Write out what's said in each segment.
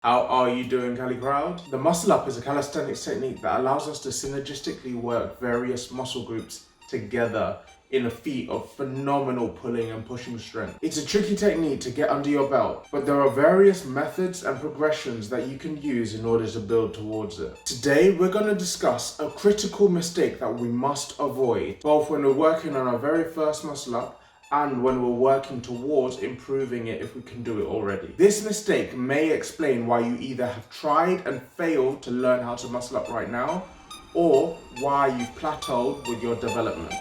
How are you doing, Cali Crowd? The muscle up is a calisthenics technique that allows us to synergistically work various muscle groups together in a feat of phenomenal pulling and pushing strength. It's a tricky technique to get under your belt, but there are various methods and progressions that you can use in order to build towards it. Today, we're going to discuss a critical mistake that we must avoid, both when we're working on our very first muscle up and when we're working towards improving it if we can do it already. This mistake may explain why you either have tried and failed to learn how to muscle up right now, or why you've plateaued with your development.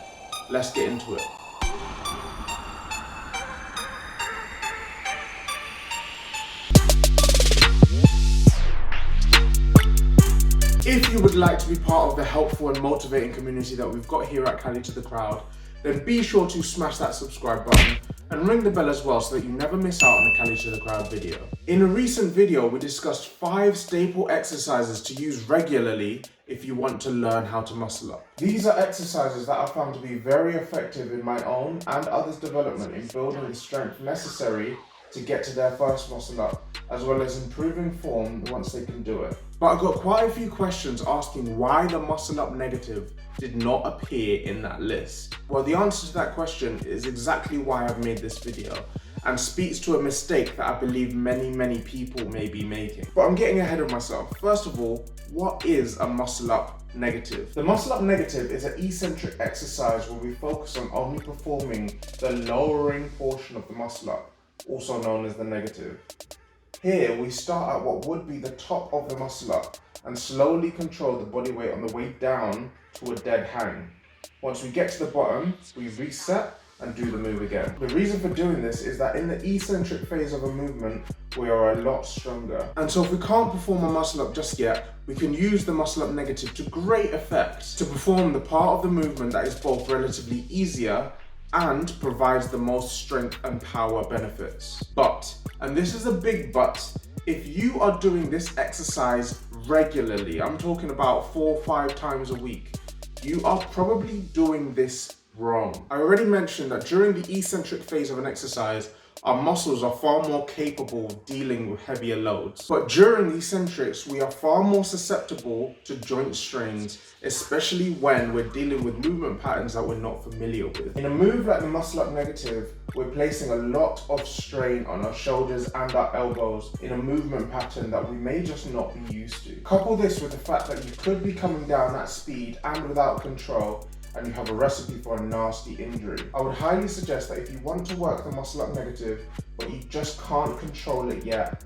Let's get into it. If you would like to be part of the helpful and motivating community that we've got here at Cali To The Crowd, then be sure to smash that subscribe button and ring the bell as well so that you never miss out on a Cali To The Crowd video. In a recent video, we discussed 5 staple exercises to use regularly if you want to learn how to muscle up. These are exercises that I found to be very effective in my own and others' development in building the strength necessary to get to their first muscle up, as well as improving form once they can do it. But I got quite a few questions asking why the muscle up negative did not appear in that list. Well, the answer to that question is exactly why I've made this video, and speaks to a mistake that I believe many people may be making. But I'm getting ahead of myself. First of all, what is a muscle up negative? The muscle up negative is an eccentric exercise where we focus on only performing the lowering portion of the muscle up, also known as the negative. Here we start at what would be the top of the muscle up and slowly control the body weight on the way down to a dead hang. Once we get to the bottom, we reset and do the move again. The reason for doing this is that in the eccentric phase of a movement, we are a lot stronger. And so if we can't perform a muscle up just yet, we can use the muscle up negative to great effect to perform the part of the movement that is both relatively easier and provides the most strength and power benefits. But, and this is a big but, if you are doing this exercise regularly, I'm talking about 4 or 5 times a week, you are probably doing this wrong. I already mentioned that during the eccentric phase of an exercise, our muscles are far more capable of dealing with heavier loads. But during eccentrics, we are far more susceptible to joint strains, especially when we're dealing with movement patterns that we're not familiar with. In a move like the muscle up negative, we're placing a lot of strain on our shoulders and our elbows in a movement pattern that we may just not be used to. Couple this with the fact that you could be coming down at speed and without control, and you have a recipe for a nasty injury. I would highly suggest that if you want to work the muscle up negative, but you just can't control it yet,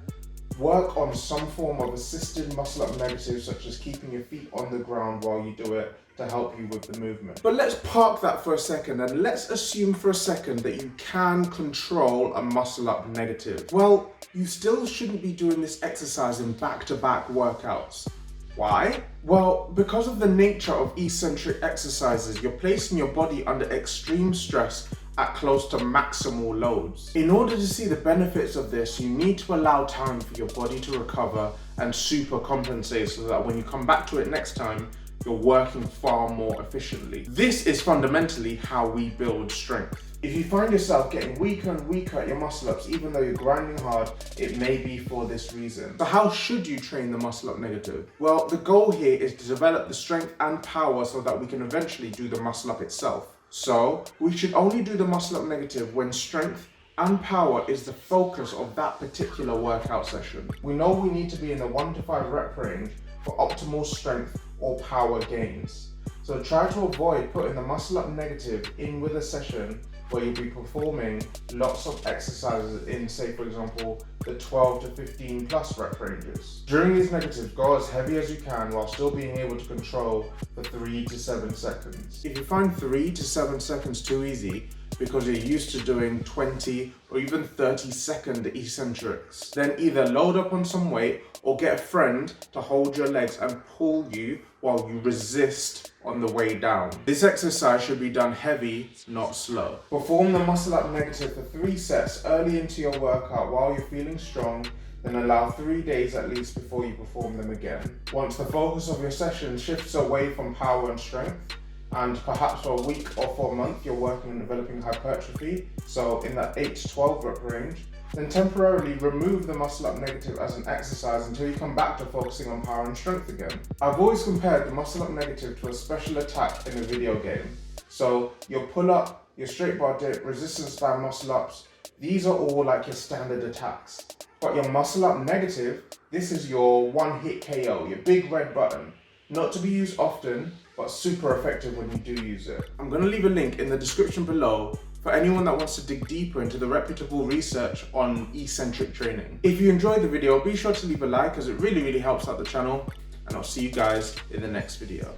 work on some form of assisted muscle up negative, such as keeping your feet on the ground while you do it to help you with the movement. But let's park that for a second and let's assume for a second that you can control a muscle up negative. Well, you still shouldn't be doing this exercise in back-to-back workouts. Why? Well, because of the nature of eccentric exercises, you're placing your body under extreme stress at close to maximal loads. In order to see the benefits of this, you need to allow time for your body to recover and super compensate so that when you come back to it next time, you're working far more efficiently. This is fundamentally how we build strength. If you find yourself getting weaker and weaker at your muscle ups, even though you're grinding hard, it may be for this reason. So how should you train the muscle up negative? Well, the goal here is to develop the strength and power so that we can eventually do the muscle up itself. So we should only do the muscle up negative when strength and power is the focus of that particular workout session. We know we need to be in the 1 to 5 rep range for optimal strength or power gains. So try to avoid putting the muscle up negative in with a session where you'll be performing lots of exercises in, say for example, the 12 to 15 plus rep ranges. During these negatives, go as heavy as you can while still being able to control for 3 to 7 seconds. If you find 3 to 7 seconds too easy because you're used to doing 20 or even 30-second eccentrics, then either load up on some weight or get a friend to hold your legs and pull you while you resist on the way down. This exercise should be done heavy, not slow. Perform the muscle up negative for 3 sets early into your workout while you're feeling strong, then allow 3 days at least before you perform them again. Once the focus of your session shifts away from power and strength, and perhaps for a week or for a month you're working on developing hypertrophy, so in that 8 to 12 rep range, then temporarily remove the muscle up negative as an exercise until you come back to focusing on power and strength again. I've always compared the muscle up negative to a special attack in a video game. So your pull up, your straight bar dip, resistance band muscle ups, these are all like your standard attacks. But your muscle up negative, this is your one hit KO, your big red button. Not to be used often, but super effective when you do use it. I'm going to leave a link in the description below for anyone that wants to dig deeper into the reputable research on eccentric training. If you enjoyed the video, be sure to leave a like as it really helps out the channel, and I'll see you guys in the next video.